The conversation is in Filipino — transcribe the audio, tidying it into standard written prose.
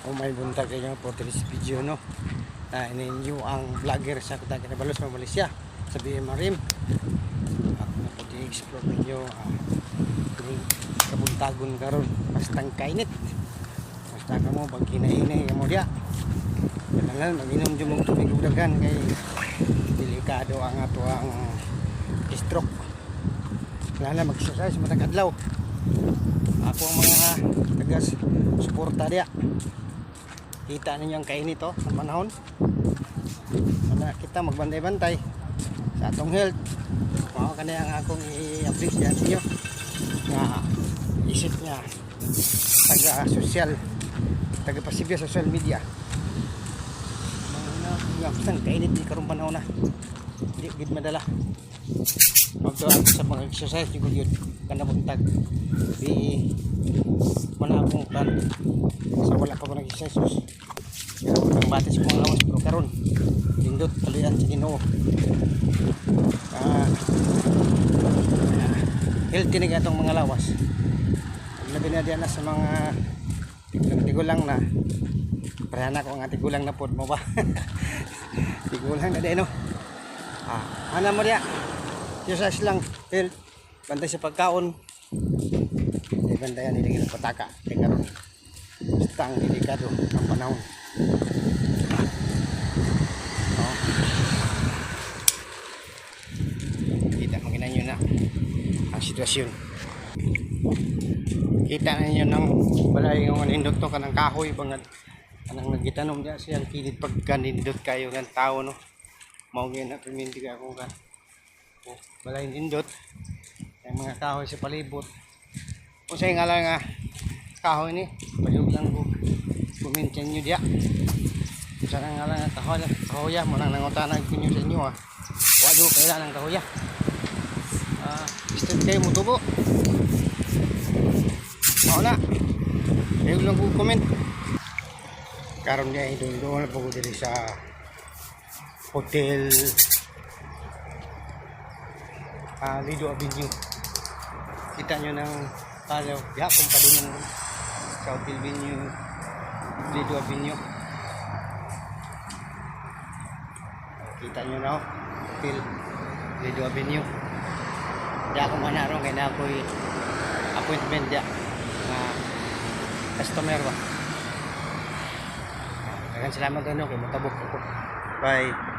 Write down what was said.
O may buntag kayo po this video no. Na ininyo ang vlogger sa Kutang Kinabalos sa Malaysia. Sabihin Marim. Ako na po i-explore ninyo ang kabuntagon karon bastang kainit. Basta ka mo pag hinahinay mo diya. Kailangan mag-inom dyan mong tubig udagan kay delikado ang ato ang stroke. Kailangan mag-exercise matag adlaw. Ako ang mga taga-suporta diya. Kita ninyo ang kainit sa panahon. Sana kita magbantay-bantay sa atong health. Mao kanay ang akong i-update diyan ninyo. Nga isip niya taga-social, taga-pasibya sa social media. Nga kusang kainit di karong panahon na. Di gid madala. Magtuan sa mga exercise yung yun kana buntag. Di mana akong plan sa wala pa ko nag-exercise. Pero ang batis ko mga lawas pero karon lindot kalian sa Ginoo. Healthy na gatong mga lawas. Labi na diyan na sa mga tigulang na. Parana ko nga tigulang na pod mo ba. Tigulang na din no. Ana mo diya. Exercise lang, health, bantay sa pagkaon. Bantayan hindi ng pataka. Kaya karon basta ang delikado ang panahon. Kita makita nyo na ang sitwasyon. Kita ninyo ng balay ng nindot to kanang kahoy bangad kanang nagitanom diya siyang kilid pagka nindot kayo ng tao no. Mao gyud na perminti ka ako ka. Balay nindot ang mga kahoy sa palibot. Kung sa'yo nga lang kahoy ni palihog lang ko kumintin nyo diya. Kung sa'yo nga lang kahoya mo nang nangutanag ko nyo sa inyo wado kailan ng kahoya. Isted kayo mo tubo. Oo na palihog lang ko comment. Karon niya doon na po ko diri sa Hotel Lido Avenue. Kita nyo ng palaw yapon pa din yung sa Hotel Lido Avenue. Kita nyo na Hotel Lido Avenue. Di ako manarong kaya na ako'y appointment diya na customer ba. Salamat ano kay matabok ako. Bye.